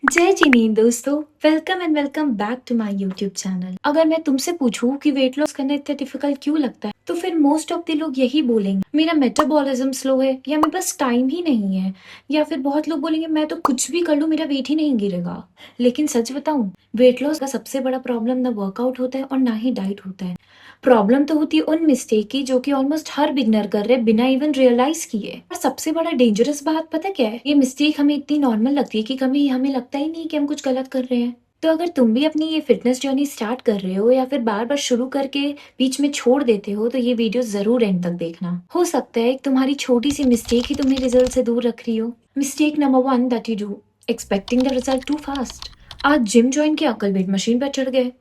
जय जिनी दोस्तों, welcome and welcome back to my YouTube channel. अगर मैं तुमसे पूछूं कि वेट लॉस करना इतना डिफिकल्ट क्यों लगता है, तो फिर मोस्ट ऑफ द लोग यही बोलेंगे मेरा मेटाबॉलिज्म स्लो है, या मेरे पास टाइम ही नहीं है, या फिर बहुत लोग बोलेंगे मैं तो कुछ भी कर लूं मेरा वेट ही नहीं गिरेगा। लेकिन सच बताऊं, वेट लॉस का सबसे बड़ा प्रॉब्लम ना वर्कआउट होता है और ना ही डाइट होता है। प्रॉब्लम तो होती है उन मिस्टेक की जो कि ऑलमोस्ट हर बिगनर कर रहे बिना इवन रियलाइज किए। और सबसे बड़ा डेंजरस बात पता क्या है, ये मिस्टेक हमें इतनी नॉर्मल लगती है कि कभी हमें लगता ही नहीं कि हम कुछ गलत कर रहे हैं। तो अगर तुम भी अपनी ये फिटनेस जर्नी स्टार्ट कर रहे हो या फिर बार बार शुरू करके बीच में छोड़ देते हो, तो ये वीडियो जरूर एंड तक देखना। हो सकता है तुम्हारी छोटी सी मिस्टेक ही तुम्हें रिजल्ट से दूर रख रही हो। Mistake number 1 that you do, expecting the result too fast. आज जिम ज्वाइन किया, कल वेट मशीन पर चढ़ गए,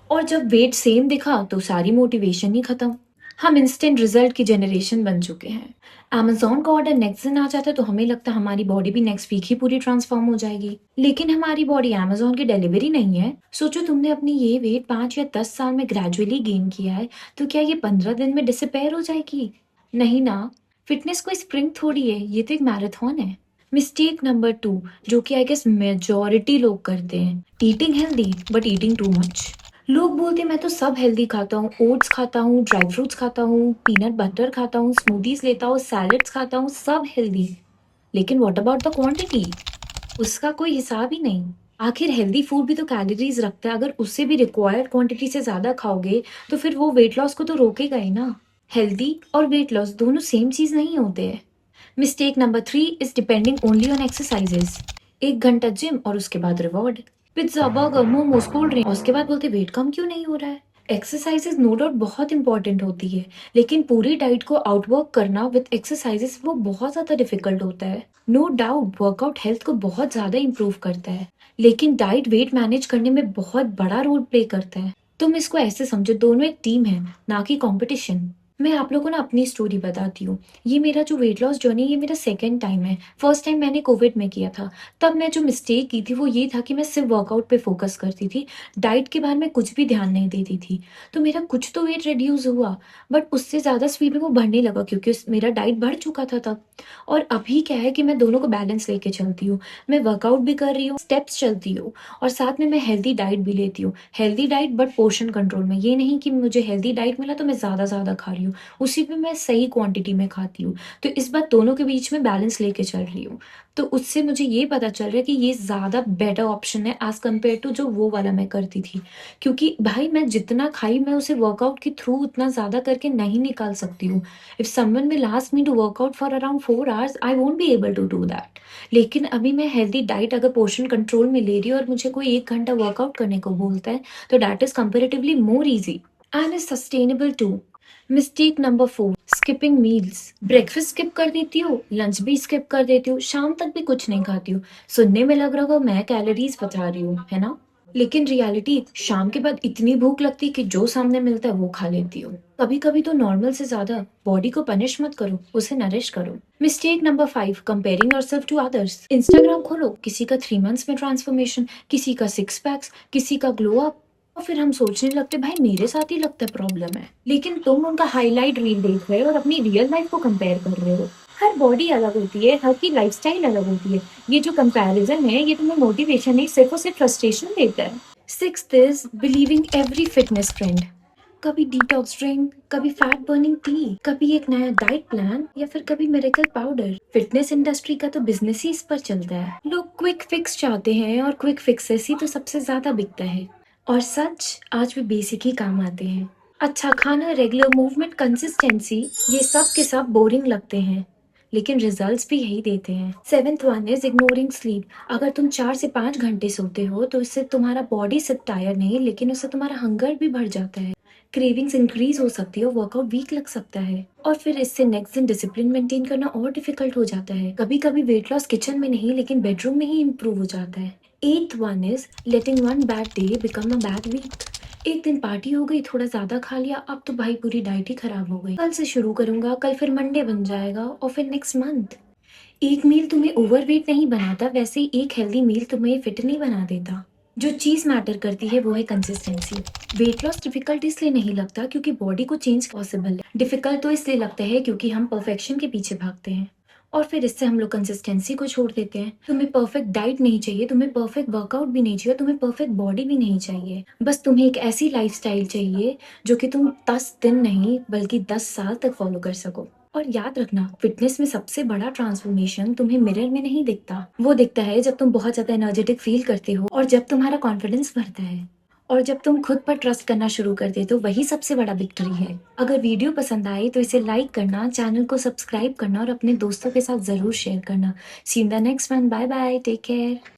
और जब वेट सेम दिखा तो सारी मोटिवेशन ही खत्म। हम इंस्टेंट रिजल्ट की जनरेशन बन चुके हैं। अमेज़न का ऑर्डर नेक्स्ट दिन आ जाता है तो हमें लगता है हमारी बॉडी भी नेक्स्ट वीक ही पूरी ट्रांसफॉर्म हो जाएगी, लेकिन हमारी बॉडी अमेज़न की डिलीवरी नहीं है। सोचो तुमने अपनी ये वेट 5 या 10 साल में ग्रेजुअली गेन किया है, तो क्या ये 15 दिन में डिसअपेयर हो जाएगी? नहीं ना। फिटनेस कोई स्प्रिंट थोड़ी है, ये तो एक मैराथन है। मिस्टेक नंबर 2, जो कि आई गेस मेजोरिटी लोग करते हैं, eating healthy but eating too much. लोग बोलते हैं मैं तो सब हेल्दी खाता हूँ, ओट्स खाता हूँ, ड्राई फ्रूट्स खाता हूँ, पीनट बटर खाता हूँ, स्मूदीज लेता हूँ, सैलेड्स खाता हूँ, सब हेल्दी। लेकिन व्हाट अबाउट द क्वांटिटी? उसका कोई हिसाब ही नहीं। आखिर हेल्दी फूड भी तो कैलोरीज रखता है, अगर उससे भी रिक्वायर्ड क्वांटिटी से ज्यादा खाओगे तो फिर वो वेट लॉस को तो रोकेगा ही ना। हेल्दी और वेट लॉस दोनों सेम चीज नहीं होते हैं। Mistake number 3 is depending only on exercises. 1 घंटा जिम और उसके बाद reward, pizza, burger, momos, cold drink, और उसके बाद बोलते वेट कम क्यों नहीं हो रहा है। एक्सरसाइजेस नो डाउट बहुत इंपॉर्टेंट होती है, लेकिन पूरी डाइट को आउटवर्क करना विद एक्सरसाइजेस वो बहुत ज्यादा डिफिकल्ट होता है। नो डाउट वर्कआउट हेल्थ को बहुत ज्यादा इंप्रूव करता है, लेकिन डाइट वेट मैनेज करने में बहुत बड़ा रोल प्ले करता है। तुम इसको ऐसे समझो, दोनों एक टीम है, ना कि कंपटीशन। मैं आप लोगों को ना अपनी स्टोरी बताती हूँ। ये मेरा जो वेट लॉस जर्नी, ये मेरा सेकंड टाइम है। फर्स्ट टाइम मैंने कोविड में किया था। तब मैं जो मिस्टेक की थी वो ये था कि मैं सिर्फ वर्कआउट पे फोकस करती थी, डाइट के बारे में कुछ भी ध्यान नहीं देती थी। तो मेरा कुछ तो वेट रिड्यूस हुआ, बट उससे ज़्यादा स्पीड में वो बढ़ने लगा क्योंकि मेरा डाइट बढ़ चुका था तब। और अभी क्या है कि मैं दोनों को बैलेंस लेके चलती हूँ। मैं वर्कआउट भी कर रही हूँ, स्टेप्स चलती हूँ, और साथ में मैं हेल्दी डाइट भी लेती हूँ। Healthy diet but portion control में। ये नहीं कि मुझे हेल्दी डाइट मिला तो मैं ज़्यादा खा रही हूँ, उसी पे मैं सही क्वांटिटी में खाती हूँ। तो इस बार दोनों के बीच में बैलेंस लेके चल रही हूँ। तो उससे मुझे ये पता चल रहा है कि ये ज़्यादा बेटर ऑप्शन है एज कम्पेयर टू जो वो वाला मैं करती थी। क्योंकि भाई मैं जितना खाई मैं उसे वर्कआउट के थ्रू उतना ज़्यादा करके नहीं निकाल सकती हूँ। If someone will ask me to workout for around 4 hours, I won't be able to do that. लेकिन अभी मैं हेल्दी डाइट अगर पोर्शन कंट्रोल में ले रही हूँ और मुझे कोई 1 घंटा वर्कआउट करने को बोलता है, तो that is comparatively more easy and is sustainable too. Mistake number 4, skipping meals. Breakfast skip कर देती हूँ, लंच भी स्किप कर देती हूँ, शाम तक भी कुछ नहीं खाती हूँ। सुनने में लग रहा होगा मैं कैलोरीज बता रही हूँ, है ना? लेकिन रियलिटी, शाम के बाद इतनी भूख लगती है कि जो सामने मिलता है वो खा लेती हूँ। कभी कभी तो नॉर्मल से ज्यादा बॉडी को पनिश मत करो, उसे नरिश करो। Mistake number 5, comparing yourself to others. Instagram खोलो, किसी का 3 मंथ्स में ट्रांसफॉर्मेशन, किसी का 6 पैक्स, किसी का ग्लो अप, और फिर हम सोचने लगते भाई मेरे साथ ही लगता है प्रॉब्लम है। लेकिन तुम उनका हाईलाइट रील देख रहे हो और अपनी रियल लाइफ को कंपेयर कर रहे हो। हर बॉडी अलग होती है, हर की लाइफस्टाइल अलग होती है। ये जो कंपैरिजन है ये तुम्हें मोटिवेशन नहीं, सिर्फ और सिर्फ फ्रस्ट्रेशन देता है। Sixth is believing every fitness trend. कभी डिटॉक्स ड्रिंक, कभी फैट बर्निंग टी, कभी एक नया डाइट प्लान, या फिर कभी मिरेकल पाउडर। फिटनेस इंडस्ट्री का तो बिजनेस ही इस पर चलता है। लोग क्विक फिक्स चाहते हैं और क्विक फिक्सेस ही तो सबसे ज्यादा बिकता है। और सच, आज भी बेसिक ही काम आते हैं। अच्छा खाना, रेगुलर मूवमेंट, कंसिस्टेंसी, ये सब के सब बोरिंग लगते हैं, लेकिन रिजल्ट्स भी यही देते हैं। 7th 1 is ignoring sleep. अगर तुम 4 से 5 घंटे सोते हो तो इससे तुम्हारा बॉडी सिर्फ टायर नहीं, लेकिन उससे तुम्हारा हंगर भी बढ़ जाता है। क्रेविंग्स इंक्रीज हो सकती है, वर्कआउट वीक लग सकता है, और फिर इससे नेक्स्ट दिन डिसिप्लिन मेंटेन करना और डिफिकल्ट हो जाता है। कभी कभी वेट लॉस किचन में नहीं लेकिन बेडरूम में ही इम्प्रूव हो जाता है। 8th 1 is letting one bad day become a bad week. एक दिन पार्टी हो गई, थोड़ा ज्यादा खा लिया, अब तो भाई पूरी डाइट ही खराब हो गई। कल से शुरू करूंगा, कल फिर मंडे बन जाएगा, और फिर नेक्स्ट मंथ। एक मील तुम्हें ओवरवेट नहीं बनाता, वैसे ही एक हेल्दी मील तुम्हें फिट नहीं बना देता। जो चीज मैटर करती है वो है कंसिस्टेंसी। वेट लॉस डिफिकल्ट इसलिए नहीं लगता क्योंकि बॉडी को चेंज पॉसिबल है, डिफिकल्ट तो इसलिए लगता है क्योंकि हम परफेक्शन के पीछे भागते हैं। और फिर इससे हम लोग कंसिस्टेंसी को छोड़ देते हैं। तुम्हें परफेक्ट डाइट नहीं चाहिए, तुम्हें परफेक्ट वर्कआउट भी नहीं चाहिए, तुम्हें परफेक्ट बॉडी भी नहीं चाहिए। बस तुम्हें एक ऐसी लाइफस्टाइल चाहिए जो कि तुम 10 दिन नहीं बल्कि 10 साल तक फॉलो कर सको। और याद रखना, फिटनेस में सबसे बड़ा ट्रांसफॉर्मेशन तुम्हें मिरर में नहीं दिखता। वो दिखता है जब तुम बहुत ज्यादा एनर्जेटिक फील करते हो और जब तुम्हारा कॉन्फिडेंस बढ़ता है और जब तुम खुद पर ट्रस्ट करना शुरू कर दे तो वही सबसे बड़ा विक्ट्री है। अगर वीडियो पसंद आए तो इसे लाइक करना, चैनल को सब्सक्राइब करना और अपने दोस्तों के साथ जरूर शेयर करना। See in the next one. Bye bye, take care.